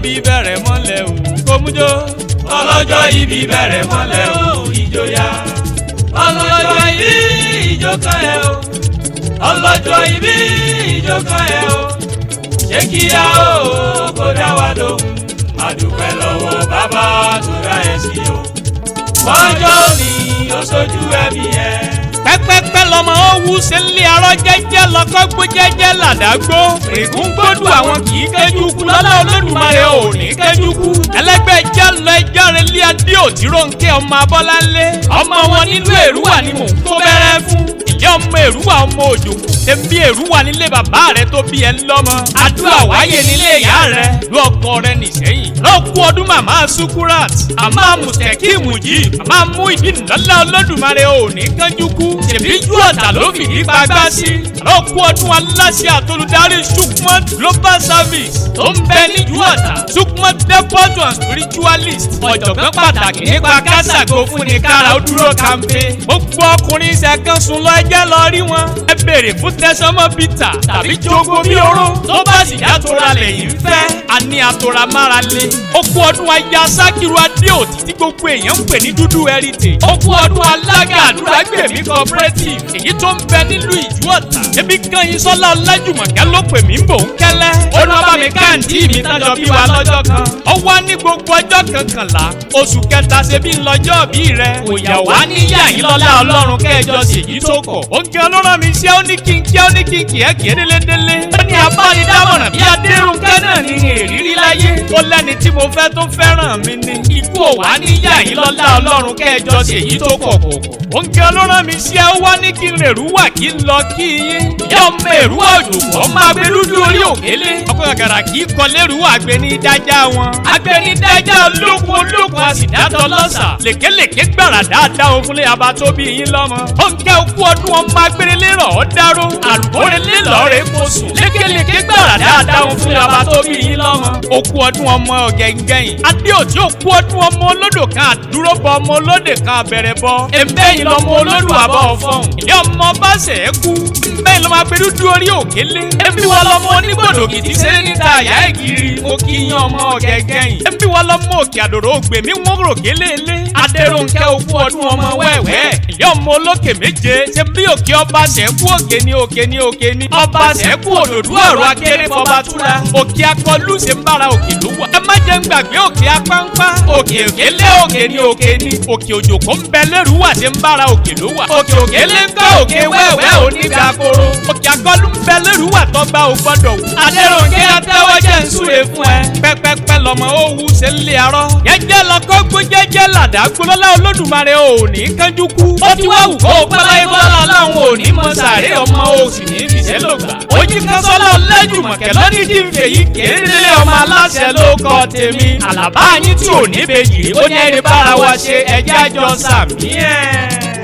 ìbí bẹ̀rẹ̀ mọ́lẹ̀ o kó mú jó. ọlọ́jọ́ ìbí bẹ̀rẹ̀ mọ́lẹ̀ o ìjòyà. ọlọ́jọ́ ìbí ìjó kan ẹ̀ o. ọlọ́jọ́ ìbí ìjó kan ẹ̀ o. ṣé kíá o kó dá wa lóhùn. àdúpẹ́ lọ́wọ́ bàbá tó dá ẹ sí o. ọjọ́ mi ó sojú ẹbí ẹ. pẹ́pẹ́pẹ́ lọmọ ó wú sílé arọ́ jẹ́jẹ́ lọ́kọ́ gbó jẹ́jẹ́ làdágbó. rìgún gbódù àwọn kì í kẹ́jú kú lọ́lá Olódùmarè ò ní kẹ́jú kú. ẹlẹ́gbẹ́ ẹjẹ́ lọ ẹjọ́ rẹ lé adé òtírò ń kẹ́ ọmọ Abọ́láńlé. ọmọ wọn nínú Èrúwà ni mò ń kó bẹ́rẹ́ fún. ìyá ọmọ Èrúwà ọmọ Òjòkú. tẹ̀bí Èrúwà nílé bàbá rẹ tó bí ẹ lọ́mọ. àdúrà wáyé nílé ìyá rẹ ló ọkọ rẹ nìṣẹ́yìn. lọ́kù ọdún màmá Sukurat àmà Mùsítẹ́kímù yìí àmà mú ìdí lọ́lá Olódùmarè ò ní kánjú kú. ṣèbí ju ọ̀tà ló fìdí pagbá sí. lọ́kù ọdún aláṣẹ àtolúdarí Sukmot Global Service tó ń bẹ ní ju ọ̀tà. Sukmot Depot and Spiritualist ọ̀jọ̀gbọ́n pàtàkì nípa kásàgó fún ni kára ó dúró kàmpé. gbogbo ọkùnrin ìṣẹ̀kan sùn lọ ẹjẹ́ lọ rí wọn. ẹ béèrè fún tẹsánmọ́ bítà tàbí jogo bí oró. tó bá sì já tora lẹ́yìn fẹ́ a ní atora mára lé. ó kú ọdún aya Sákìrù Adéòtí tí gbogbo èèyàn ń pè ní dúdú heritage. ó kú ọdún alága Àdúràgbèmí cooperative èyí tó ń bẹ nílùú Ìjú Ọ̀tà. ebi kan yín Sọ́lá Ọlájùmọ̀kẹ́ ló pè mí ń bò ń kẹ́lẹ́. ó ná bá mi káàntì mi tájọ bí wa lọ́jọ́ kan. ó wá ní gbogbo ọjọ́ kọkànlá oṣù kẹta ṣe bí ń lọ́jọ́ bí rẹ. òyà wá níyà yín lọ́lá Ọlọ́run kẹjọ ṣèyí tó kọ̀. ó ń kí ọlọ́run mi ṣe ó ní kí n kí ó ní kí n kì í kì í délédélé. ó ní abánidámọ̀ràn bí Adérónkẹ́ náà ní èrírí láyé. ó lẹ́ni tí mo fẹ́ tó fẹ́ràn mi ni. ikú ò wá níyà yín lọ́lá Ọlọ́run kẹjọ ṣèyí tó kọ̀ kọ̀kọ̀. ó ń kí ọlọ́run mi ṣe ó wá ní kí n lè rúwà kí n lọ kí yín. ìyá ọmọ Èrúwà Òjòkú ọmọ agbẹdúdú orí òkèlè. ọkọ gàgàrà kì í kọ lérúwà agbẹni dájá wọn. agbẹni dájá olókun olókun a sì dátọ lọ́sà. lèkélèké gbàrà dáadáa òun fúnlé aba tó bí yín lọ́mọ. ó ń kẹ́ okú ọdún ọmọ agbẹrẹlẹ rọ̀ ọ́ dáró. àlùkòrẹ́lẹ́ lọ́ọ̀rẹ́ kò sùn. lékélèké gbàrà dáadáa òun fúnlé aba tó bí yín lọ́mọ. okú ọdún ọmọ ọ̀gẹ̀ngẹ̀yìn. Adéòtí okú ọdún ọmọ olódò kan àdúró bọ ọmọ olódè kan àbẹ̀rẹ̀ bọ. ẹ̀mbẹ́yìn lọmọ olódò àbọ̀ ọ̀fọ̀hún. ìyá ọmọ bá ṣẹ̀ é kú. bẹ́ẹ̀ lọ́mọ agbẹdúdú orí òkèlè. ẹbí wa lọmọ onígbòdògì tí ṣeré níta àyà ìgìrì. mo kí yan ọmọ ọ̀gẹ̀ngẹ̀yìn. ẹbí wa lọmọ òkè àdòrò ògbèmí wọn ròkè léèlé. Adérónkẹ́ okú ọdún ọmọ wẹ́wẹ́. ìyá ọmọ olókè méje ṣe bí òkè ọba ṣẹ́kú òkè ní òkè ní òkè ní. ọba ṣẹ́kú òdòdó ọ̀rọ̀ akéré fọba túra. òkè akọlù ṣe ń bára òkè ló wà. ẹ má jẹ́ ń gbàgbé òkè apáńpá. òkè òkèlé òkè ní òkè ní. òkè Òjòkó ń bẹ lérúwà ṣe ń bára òkè ló wà. òkè òkèlé ń kọ́ òkè wẹ́wẹ́ onígbà koro. òkè akọlù ń bẹ lérúwà tọ́gbà ò gbọ́dọ̀ wù. Adérónkẹ́ atẹ́wọ́ jẹ́ ń súre fún ẹ. pẹ́pẹ́pẹ́ lọmọ ó wú ṣe ń lé arọ́. jẹ́jẹ́ lọkọ́ gbó jẹ́jẹ́ làdágbó lọ́lá Olódùmarè ò ní kánjú kú. ó ti wá wù kó o pẹ́ láyé bọ́lá Ọlọ́run ò ní mọ sàárè ọmọ òsì ní ìfìṣẹ́ lògbà. ojú kan Sọ́lá Ọlájùmọ̀kẹ́ lọ́ní kí n fèyí kérédélé ọmọ aláṣẹ ló kọ́ tèmi. àlàbá yín tí ò ní bèjì ó ní ẹni bára wa ṣe ẹjẹ́ àjọ sàmí ẹ̀.